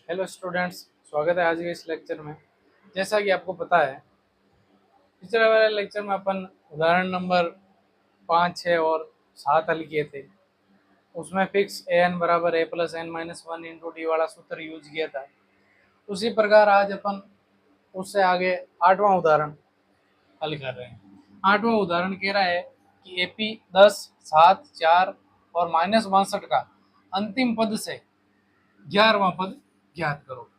Hello students, स्वागत है आज के इस लेक्चर में। जैसा कि आपको पता है, पिछले वाले लेक्चर में अपन उदाहरण नंबर 5, 6 और 7 हल किए थे। उसमें फिक्स ए एन बराबर A plus N minus one into D वाला सूत्र यूज किया था। उसी प्रकार आज अपन उससे आगे 8वां उदाहरण हल कर रहे हैं। 8वां उदाहरण कह रहा है कि एपी 10, 7, 4 और -62 का अंतिम पद से 11वां पद ज्ञात करो।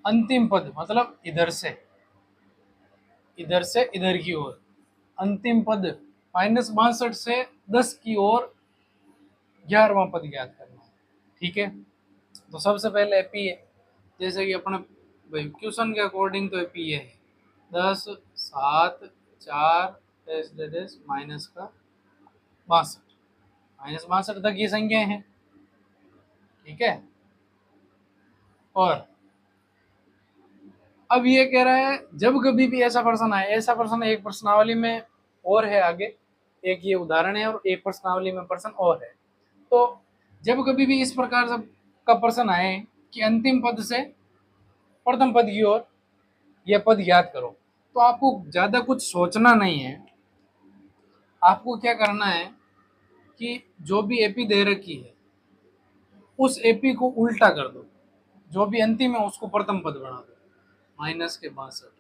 अंतिम पद मतलब इधर से इधर की ओर अंतिम पद -62 से 10 की ओर 11वां पद ज्ञात करना है। ठीक है, तो सबसे पहले एपी है, जैसे कि अपने भाई क्वेश्चन के अकॉर्डिंग तो एपी है 10, 7, 4 माइनस का 62, -62 तक ये संख्याएं हैं। ठीक है, और अब ये कह रहा है जब कभी भी ऐसा प्रश्न आए, ऐसा प्रश्न एक प्रश्नावली में और है आगे, एक ये उदाहरण है और एक प्रश्नावली में प्रश्न और है। तो जब कभी भी इस प्रकार का प्रश्न आए कि अंतिम पद से प्रथम पद की ओर यह पद ज्ञात करो, तो आपको ज्यादा कुछ सोचना नहीं है। आपको क्या करना है कि जो भी एपी दे रखी है उस एपी को उल्टा कर दो, जो भी अंतिम है उसको प्रथम पद बना दो, -62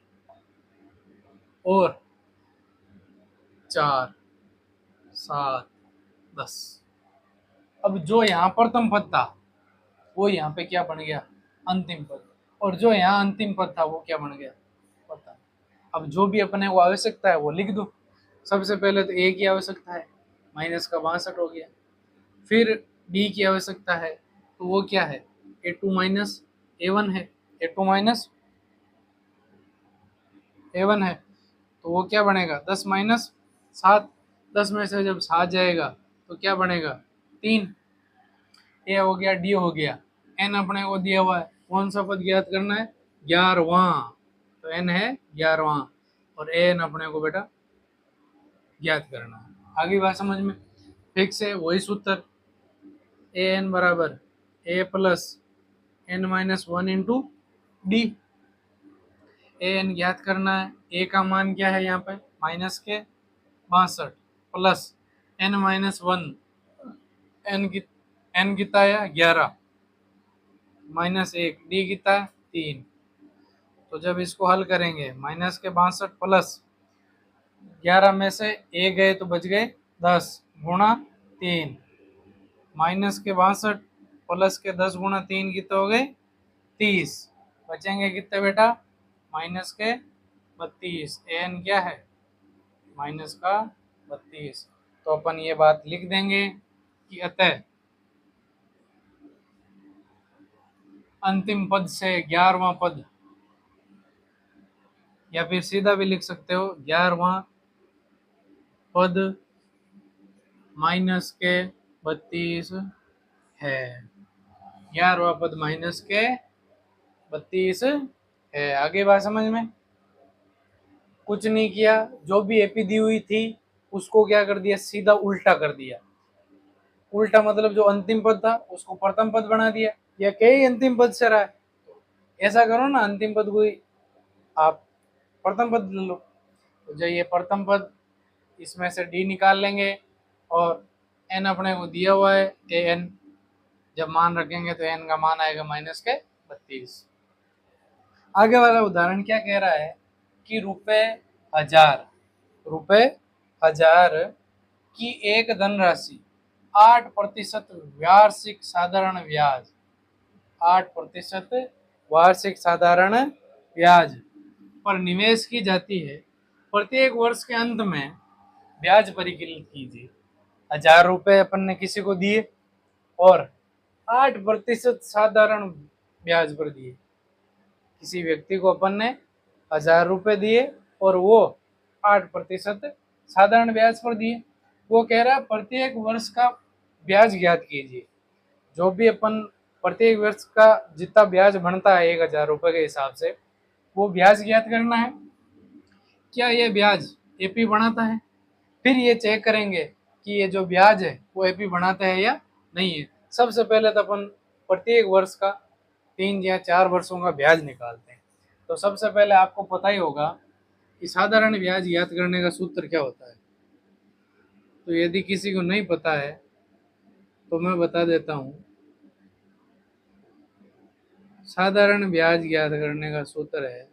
और 4, 7, 10। अब जो यहाँ प्रथम पद था वो यहाँ पे क्या बन गया, अंतिम पद, और जो यहाँ अंतिम पद था वो क्या बन गया, प्रथम। अब जो भी अपने को आवश्यकता है वो लिख दो। सबसे पहले तो ए की आवश्यकता है, -62 हो गया। फिर बी की आवश्यकता है, तो वो क्या है, A2 माइनस A1 है। A2 माइनस A1 है, तो वो क्या बनेगा, 10 माइनस 7। 10 में से जब 7 जाएगा तो क्या बनेगा, 3। ए हो गया, डी हो गया, एन अपने को दिया हुआ है, कौन सा पद ज्ञात करना है, 11वां। तो एन है 11वां और एन अपने को बेटा ज्ञात करना है। आगे बात समझ में, फिक्स है वही सूत्र, ए एन बराबर A plus N minus one into D. A N ज्ञात करना है, ए का मान क्या है यहाँ पे, -62 plus N minus one, n कितना है 11, -1, डी कितना है 3। तो जब इसको हल करेंगे, -62 प्लस 11 में से ए गए तो बच गए 10 गुणा 3, -62 प्लस के 10 गुणा 3 कितने हो गए 30, बचेंगे कितने बेटा, -32। एन क्या है, -32। तो अपन ये बात लिख देंगे कि अतः अंतिम पद से 11वां पद, या फिर सीधा भी लिख सकते हो 11वां पद माइनस के 32 है। 11वां पद माइनस के 32 है। आगे बात समझ में, कुछ नहीं किया, जो भी एपी दी हुई थी उसको क्या कर दिया, सीधा उल्टा कर दिया। उल्टा मतलब जो अंतिम पद था उसको प्रथम पद बना दिया, या कई अंतिम पद से रहा है, ऐसा करो ना, अंतिम पद को आप प्रथम पद ले लो। तो जो ये प्रथम पद, इसमें से डी निकाल लेंगे और एन अपने को दिया हुआ है ए एन, जब मान रखेंगे तो एन का मान आएगा -32। आगे वाला उदाहरण क्या कह रहा है कि रुपए 1000 की एक धनराशि 8% वार्षिक साधारण ब्याज, 8% वार्षिक साधारण ब्याज पर निवेश की जाती है। प्रत्येक वर्ष के अंत में ब्याज परिकलित कीजिए। 1000 रुपए अपन ने किसी को दिए और 8% साधारण ब्याज पर दिए। किसी व्यक्ति को अपन ने 1000 रुपए दिए और वो 8% साधारण ब्याज पर दिए। वो कह रहा है प्रत्येक वर्ष का ब्याज ज्ञात कीजिए। जो भी अपन प्रत्येक वर्ष का जितना ब्याज बनता है 1000 रुपए के हिसाब से, वो ब्याज ज्ञात करना है। क्या ये ब्याज एपी बनाता है, फिर ये चेक करेंगे कि ये जो ब्याज है वो एपी बनाता है या नहीं है। सबसे पहले तो अपन प्रत्येक वर्ष का 3 या 4 वर्षों का ब्याज निकालते हैं। तो सबसे पहले आपको पता ही होगा कि साधारण ब्याज ज्ञात करने का सूत्र क्या होता है। तो यदि किसी को नहीं पता है तो मैं बता देता हूँ। साधारण ब्याज ज्ञात करने का सूत्र है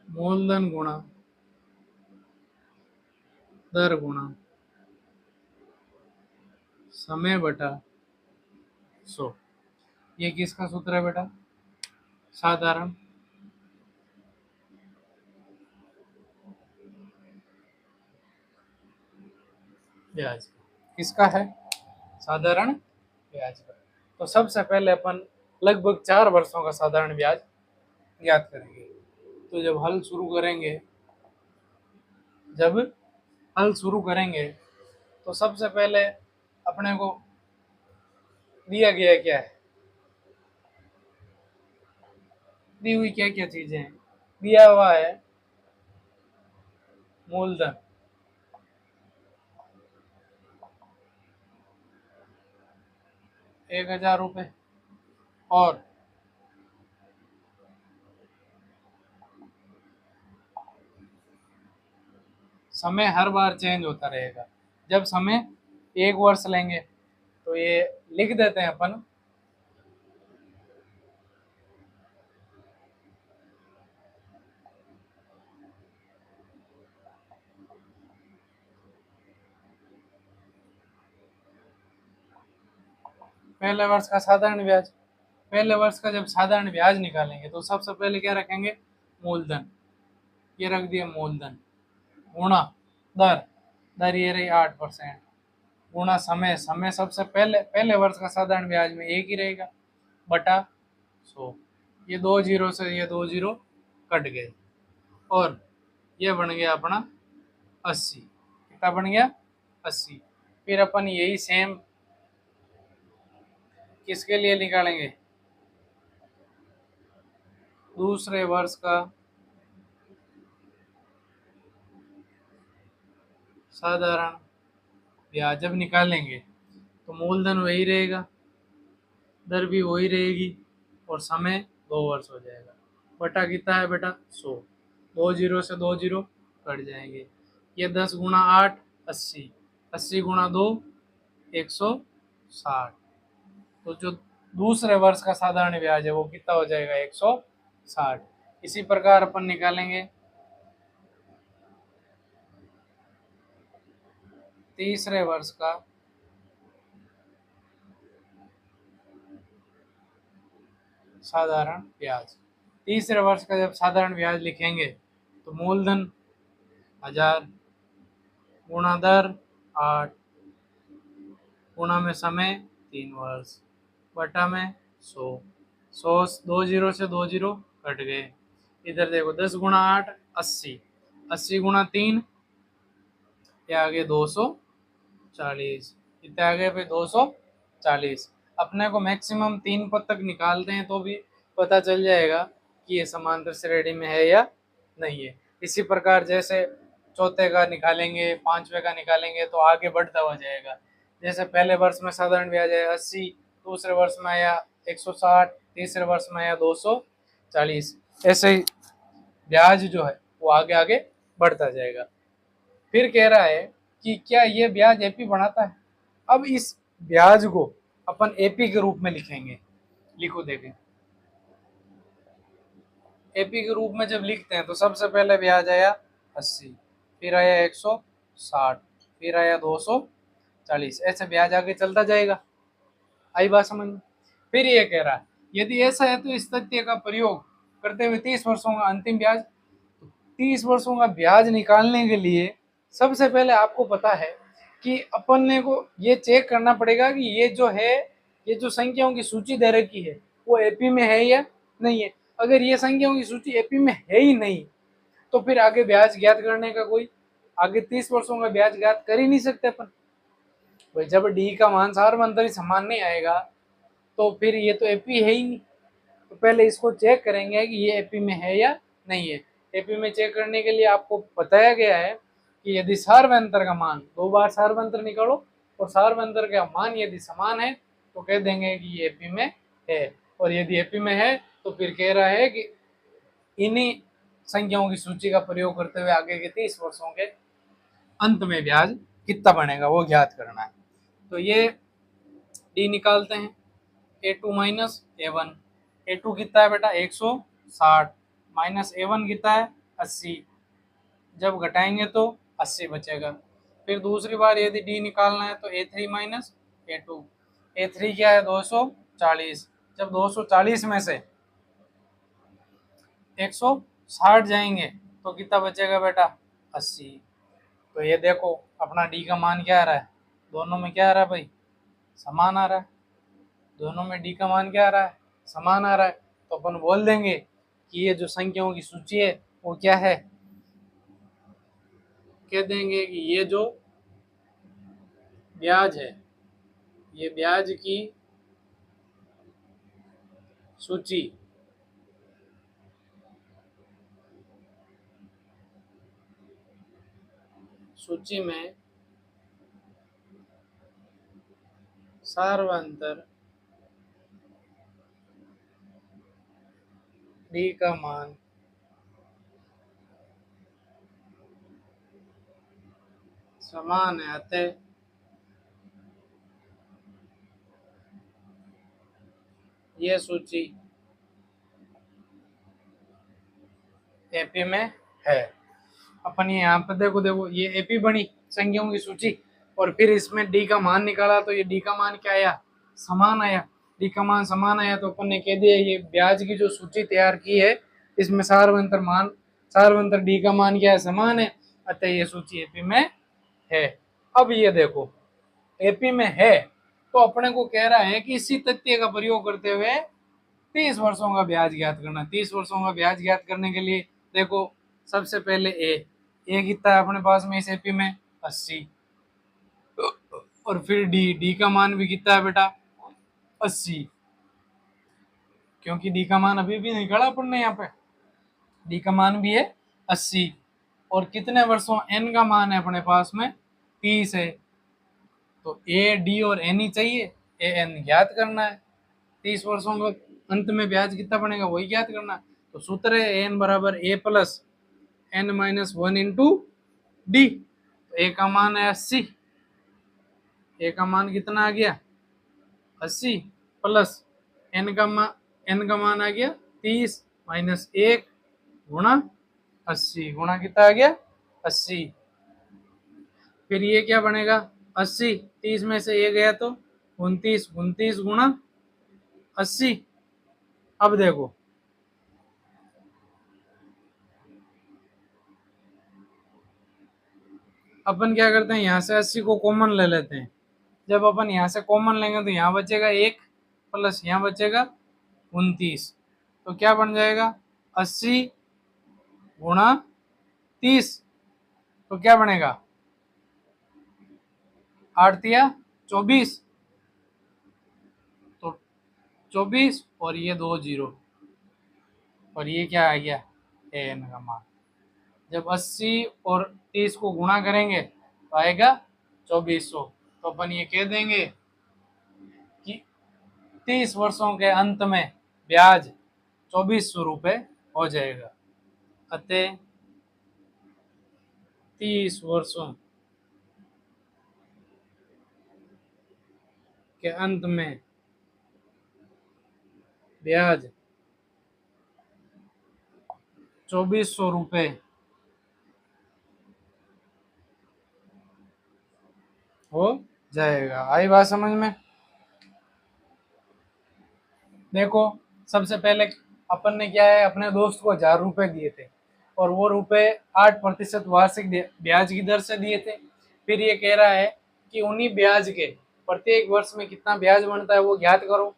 मूलधन गुणा दर गुणा समय बटा 100। ये किसका सूत्र है बेटा? साधारण ब्याज। किसका है? साधारण ब्याज का। तो सबसे पहले अपन लगभग 4 वर्षों का साधारण ब्याज ज्ञात करेंगे। तो जब हल शुरू करेंगे तो सबसे पहले अपने को दिया गया क्या है, दी हुई क्या क्या चीजें हैं। दिया हुआ है मूलधन 1000 रुपये और समय हर बार चेंज होता रहेगा। जब समय 1 वर्ष लेंगे तो ये लिख देते हैं अपन पहले वर्ष का साधारण ब्याज। पहले वर्ष का जब साधारण ब्याज निकालेंगे तो सबसे पहले क्या रखेंगे? मूलधन। ये रख दिया मूलधन गुणा दर। दर ये रही 8% गुणा समय। समय सबसे पहले वर्ष का साधारण ब्याज में एक ही रहेगा बटा 100। ये 2 जीरो से ये 2 जीरो कट गए और ये बन गया अपना 80। कितना बन गया? 80। फिर अपन यही सेम किसके लिए निकालेंगे? दूसरे वर्ष का साधारण ब्याज जब निकालेंगे तो मूलधन वही रहेगा, दर भी वही रहेगी और समय 2 वर्ष हो जाएगा। बटा कितना है बेटा? 100। 2 जीरो से 2 जीरो कट जाएंगे। ये 10 गुणा 8 80। 80 गुणा 2 160। तो जो दूसरे वर्ष का साधारण ब्याज है वो कितना हो जाएगा? 160। इसी प्रकार अपन निकालेंगे तीसरे वर्ष का साधारण ब्याज। तीसरे वर्ष का जब साधारण ब्याज लिखेंगे तो मूलधन 1000 गुणा दर 8 गुणा में समय 3 वर्ष बटा में 100। 100 2 जीरो से 2 जीरो कट गए। इधर देखो 10 गुणा 8 80। 80 गुणा 3 ये आगे 240। इतने आगे पे 240। अपने को मैक्सिमम 3 पद तक निकालते हैं तो भी पता चल जाएगा कि ये समांतर श्रेणी में है या नहीं है। इसी प्रकार जैसे चौथे का निकालेंगे, पांचवे का निकालेंगे तो आगे बढ़ता हुआ जाएगा। जैसे पहले वर्ष में साधारण ब्याज है 80, दूसरे वर्ष में आया 160, तीसरे वर्ष में आया 240। ऐसे ही ब्याज जो है वो आगे आगे बढ़ता जाएगा। फिर कह रहा है कि क्या ये ब्याज एपी बढ़ाता है? अब इस ब्याज को अपन एपी के रूप में लिखेंगे। लिखो देखें, एपी के रूप में जब लिखते हैं तो सबसे पहले ब्याज आया 80, फिर आया 160, फिर आया 240। ऐसे ब्याज आगे चलता जाएगा। आई बात समझ में? फिर ये कह रहा है यदि ऐसा है तो इस तथ्य का प्रयोग करते हुए 30 वर्षों का अंतिम ब्याज। 30 वर्षों का ब्याज निकालने के लिए सबसे पहले आपको पता है कि अपन ने को ये चेक करना पड़ेगा कि ये जो है, ये जो संख्याओं की सूची दे रखी है वो एपी में है या नहीं है। अगर ये संख्याओं की सूची एपी में है ही नहीं तो फिर आगे ब्याज ज्ञात करने का कोई, आगे 30 वर्षों का ब्याज ज्ञात कर ही नहीं सकते अपन। भाई जब डी का मान सार्वभौमिक समान नहीं आएगा तो फिर ये तो एपी है ही नहीं। तो पहले इसको चेक करेंगे कि ये एपी में है या नहीं है। एपी में चेक करने के लिए आपको बताया गया है कि यदि सार्वभौमिक का मान, 2 बार सार्वभौमिक निकालो और सार्वंतर का मान यदि समान है तो कह देंगे कि ये एपी में है, और यदि एपी में है तो फिर कह रहा है कि इन्हीं संख्याओं की सूची का प्रयोग करते हुए आगे के 30 वर्षों के अंत में ब्याज कितना बनेगा वो ज्ञात करना है। तो ये डी निकालते हैं, A2 माइनस A1। A2 कितना है बेटा 160 माइनस A1 कितना है 80, जब घटाएंगे तो 80 बचेगा। फिर दूसरी बार यदि डी निकालना है तो A3 माइनस A2। A3 क्या है 240, जब 240 में से 160 जाएंगे तो कितना बचेगा बेटा 80। तो ये देखो अपना डी का मान क्या आ रहा है, दोनों में क्या आ रहा है भाई समान आ रहा है, दोनों में डी का मान क्या आ रहा है समान आ रहा है। तो अपन बोल देंगे कि ये जो संख्याओं की सूची है वो क्या है, कह देंगे कि ये जो ब्याज है ये ब्याज की सूची में सार्वंतर डी का मान समान है, अतः ये सूची एपी में है। अपन ये यहाँ पे देखो ये एपी बनी संख्याओं की सूची, और फिर इसमें डी का मान निकाला तो ये डी का मान क्या आया समान आया। डी का मान समान आया तो अपन ने कह दिया ये ब्याज की जो सूची तैयार की है इसमें सार्वंतर डी का मान क्या है समान है, अतः ये सूची एपी में है। अब ये देखो एपी में है तो अपने को कह रहा है कि इसी तथ्य का प्रयोग करते हुए 30 वर्षों का ब्याज ज्ञात करना। 30 वर्षों का ब्याज ज्ञात करने के लिए देखो सबसे पहले ए कितना है अपने पास में इस एपी में 80, और फिर डी का मान भी कितना है बेटा 80, क्योंकि डी का मान अभी भी निकाला अपन ने यहाँ पे, डी का मान भी है 80, और कितने वर्षों एन का मान है अपने पास में 30 है, तो ए डी और एन ही चाहिए, ए एन ज्ञात करना है। 30 वर्षों का अंत में ब्याज कितना बनेगा वही ज्ञात करना है। तो सूत्र है एन बराबर A plus N minus 1 into D. तो ए का मान है 80, ए का मान कितना आ गया 80 प्लस एन का मान आ गया 30 माइनस 1 गुणा 80, गुणा कितना आ गया 80। फिर ये क्या बनेगा 80, 30 में से ये गया तो 29, 29 गुणा 80। अब देखो अपन क्या करते हैं यहाँ से 80 को कॉमन ले लेते हैं। जब अपन यहाँ से कॉमन लेंगे तो यहाँ बचेगा 1 प्लस यहाँ बचेगा 29, तो क्या बन जाएगा 80 गुणा 30, तो क्या बनेगा 8 या 24, तो 24 और ये 2 जीरो, और ये क्या आ गया एन का मान। जब 80 और 30 को गुणा करेंगे तो आएगा 2400। तो अपन ये कह देंगे कि 30 वर्षों के अंत में ब्याज 2400 रुपये हो जाएगा, अतः 30 वर्षों के अंत में ब्याज 2400 रुपये हो जाएगा। आई बात समझ में? देखो सबसे पहले अपन ने क्या है अपने दोस्त को 1000 रुपये दिए थे, और वो रुपए 8% वार्षिक ब्याज की दर से दिए थे। फिर ये कह रहा है कि उन्हीं ब्याज के प्रत्येक वर्ष में कितना ब्याज बनता है वो ज्ञात करो।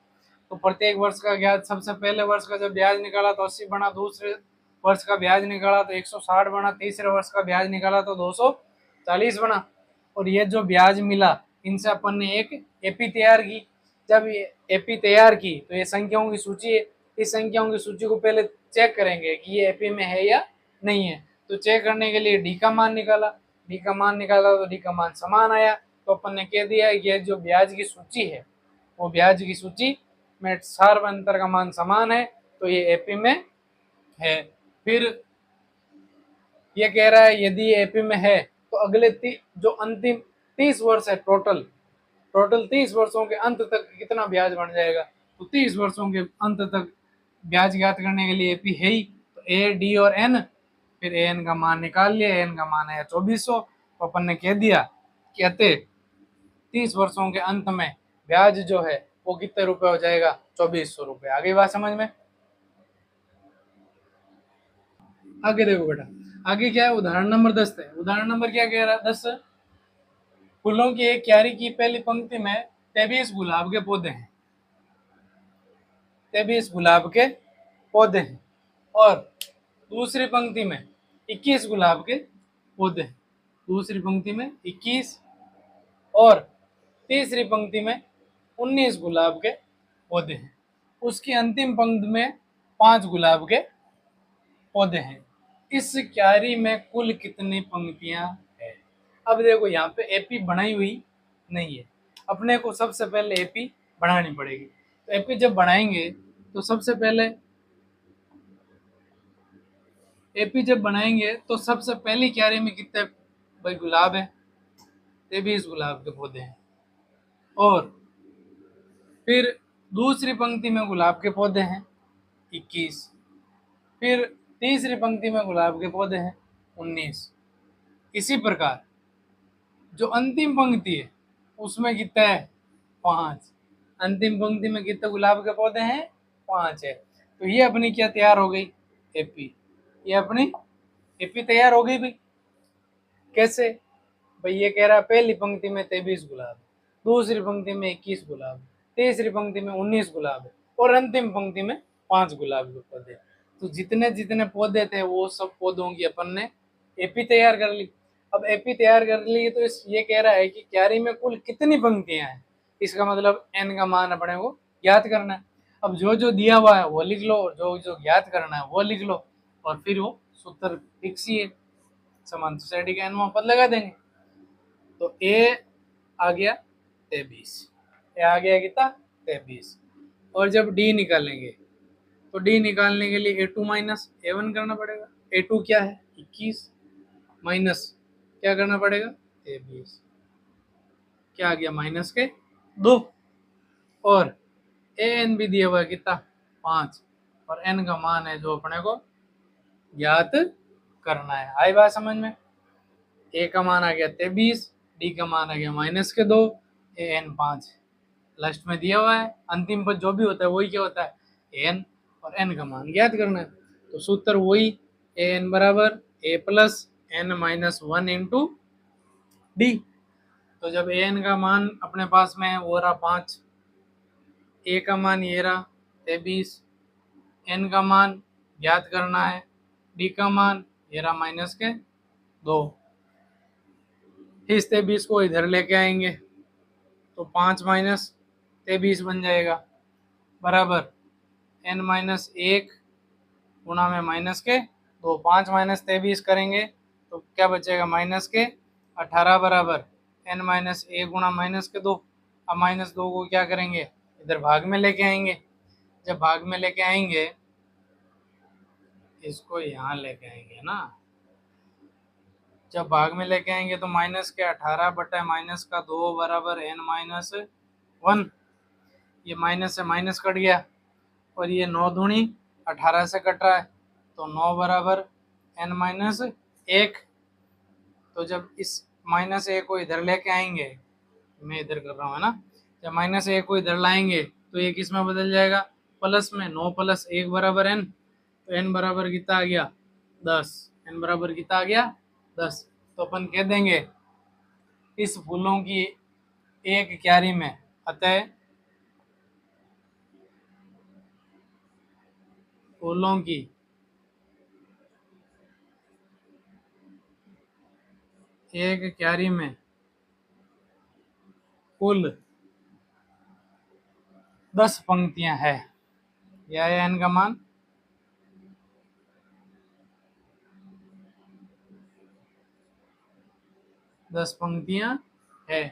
तो प्रत्येक वर्ष का ज्ञात, सबसे पहले वर्ष का जब ब्याज निकाला तो 80 बना, दूसरे वर्ष का ब्याज निकाला तो 160 बना, तीसरे वर्ष का ब्याज निकाला तो 240 बना। और ये जो ब्याज मिला इनसे अपन ने एक एपी तैयार की। जब ये एपी तैयार की तो ये संख्याओं की सूची है, इस संख्याओं की सूची को पहले चेक करेंगे कि ये एपी में है या नहीं है। तो चेक करने के लिए डी का मान निकाला, डी का मान निकाला तो डी का मान समान आया, तो तो अपन ने कह दिया ये जो ब्याज की सूची है वो ब्याज की सूची में सार्वंतर का मान समान है, तो ये एपी में है। फिर ये कह रहा है यदि ये एपी में है तो अगले जो अंतिम 30 वर्ष है टोटल 30 वर्षों के अंत तक कितना ब्याज बन जाएगा। तो 30 वर्षों के अंत तक ब्याज ज्ञात करने के लिए एपी है ही, तो ए डी और एन, फिर ए एन का मान निकाल लिया, एन का मान है 2400। तो अपन ने कह दिया कि अतः 30 वर्षों के अंत में ब्याज जो है वो कितने रुपए हो जाएगा, 2400 रुपए। आगे बात समझ में? आगे देखो बेटा, आगे क्या है, उदाहरण नंबर 10 है। उदाहरण नंबर क्या कह रहा है, 10, फूलों की एक क्यारी की पहली पंक्ति में 23 गुलाब के पौधे हैं, 23 गुलाब के पौधे हैं, और दूसरी पंक्ति में 21 गुलाब के पौधे हैं, दूसरी पंक्ति में 21, और तीसरी पंक्ति में 19 गुलाब के पौधे हैं, उसकी अंतिम पंक्ति में 5 गुलाब के पौधे हैं। इस क्यारी में कुल कितनी पंक्तियां हैं? अब देखो यहाँ पे एपी बनाई हुई नहीं है, अपने को सबसे पहले एपी बनानी पड़ेगी। तो एपी जब बनाएंगे तो सबसे पहले एपी जब बनाएंगे तो सबसे पहली क्यारी में कितने भाई गुलाब है, 23 गुलाब के पौधे हैं, और फिर दूसरी पंक्ति में गुलाब के पौधे हैं 21, फिर तीसरी पंक्ति में गुलाब के पौधे हैं 19। इसी प्रकार जो अंतिम पंक्ति है उसमें कितना है, 5। अंतिम पंक्ति में कितने गुलाब के पौधे हैं, 5 है। तो ये अपनी क्या तैयार हो गई, एपी। ये अपनी एपी तैयार हो गई भाई। कैसे भाई, ये कह रहा है पहली पंक्ति में 23 गुलाब, दूसरी पंक्ति में 21 गुलाब, तीसरी पंक्ति में 19 गुलाब है, और अंतिम पंक्ति में 5 गुलाब के पौधे। तो जितने जितने पौधे थे वो सब पौधों की अपन ने एपी तैयार कर ली। अब एपी तैयार कर ली तो ये कह रहा है कि क्यारी में कुल कितनी पंक्तियां हैं, इसका मतलब एन का मान अपने को ज्ञात करना है। अब जो जो दिया हुआ है वो लिख लो, और जो जो ज्ञात करना है वो लिख लो, और फिर वो सूत्र लिखिए, समान सोसाइटी का एन पद लगा देंगे। तो ए आ गया 23, ए आ गया कितना, 23। और जब डी निकालेंगे तो डी निकालने के लिए ए2 माइनस ए1 करना पड़ेगा। ए2 क्या है, 21, माइनस क्या करना पड़ेगा, 23, क्या आ गया, माइनस के 2, और ए एन भी दिया हुआ है कितना, 5, और एन का मान है जो अपने को ज्ञात करना है। आई बात समझ में? ए का मान आ गया 23, डी का मान आ गया माइनस के 2, ए एन 5 लास्ट में दिया हुआ है। अंतिम पद जो भी होता है वही क्या होता है, एन, और एन का मान ज्ञात करना है। तो सूत्र वही, ए एन बराबर A plus N minus 1 into D. तो जब ए एन का मान अपने पास में है वो रहा 5, ए का मान ये रहा 23, एन का मान ज्ञात करना है, डी का मान ये रहा माइनस के 2। इस 23 को इधर लेके आएंगे तो 5 माइनस 23 बन जाएगा, बराबर एन माइनस 1 गुणा में माइनस के 2। 5 माइनस 23 करेंगे तो क्या बचेगा, माइनस के 18, बराबर एन माइनस 1 गुणा माइनस के 2। अब माइनस 2 को क्या करेंगे, इधर भाग में लेके आएंगे। जब भाग में लेके आएंगे, इसको यहाँ लेके आएंगे ना, जब भाग में लेके आएंगे तो माइनस के 18 बटा माइनस का 2 बराबर एन माइनस 1। ये माइनस से माइनस कट गया, और ये 9 दूनी 18 से कट रहा है, तो 9 बराबर एन माइनस 1। तो जब इस माइनस 1 को इधर लेके आएंगे, मैं इधर कर रहा हूँ है ना, जब माइनस 1 को इधर लाएंगे तो ये किस में बदल जाएगा, प्लस में। 9 प्लस 1 बराबर एन, तो एन बराबर कितना आ गया, 10। एन बराबर कितना आ गया, 10। तो अपन कह देंगे इस फूलों की एक क्यारी में, अतः फूलों की एक क्यारी में कुल 10 पंक्तियां है। यह है एन का मान, दस पंक्तियां है।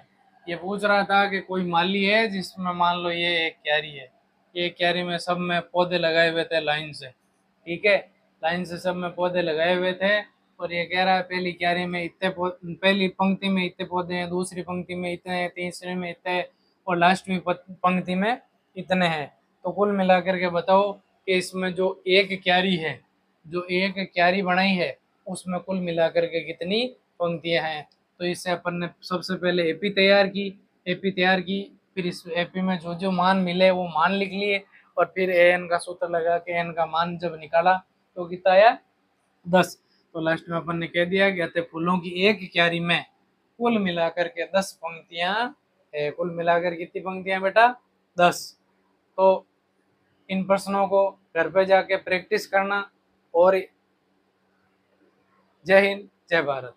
ये पूछ रहा था कि कोई माली है जिसमें मान लो ये एक क्यारी है, ये क्यारी में सब में पौधे लगाए हुए थे लाइन से, ठीक है, लाइन से सब में पौधे लगाए हुए थे, और ये कह रहा है पहली क्यारी में इतने पहली पंक्ति में इतने पौधे हैं, दूसरी पंक्ति में इतने हैं, तीसरे में इतने, और लास्टवीं पंक्ति में इतने हैं। तो कुल मिलाकर के बताओ कि इसमें जो एक क्यारी है, जो एक क्यारी बनाई है, उसमें कुल मिलाकर के कितनी पंक्तियां हैं। तो इससे अपन ने सबसे पहले एपी तैयार की, एपी तैयार की, फिर इस एपी में जो जो मान मिले वो मान लिख लिए, और फिर एन का सूत्र लगा के एन का मान जब निकाला तो कितना आया 10। तो लास्ट में अपन ने कह दिया कि अतः फूलों की एक क्यारी में कुल मिलाकर के 10 पंक्तियां है। कुल मिलाकर कितनी पंक्तियां बेटा 10। तो इन प्रश्नों को घर पे जाके प्रैक्टिस करना। और जय हिंद जय भारत।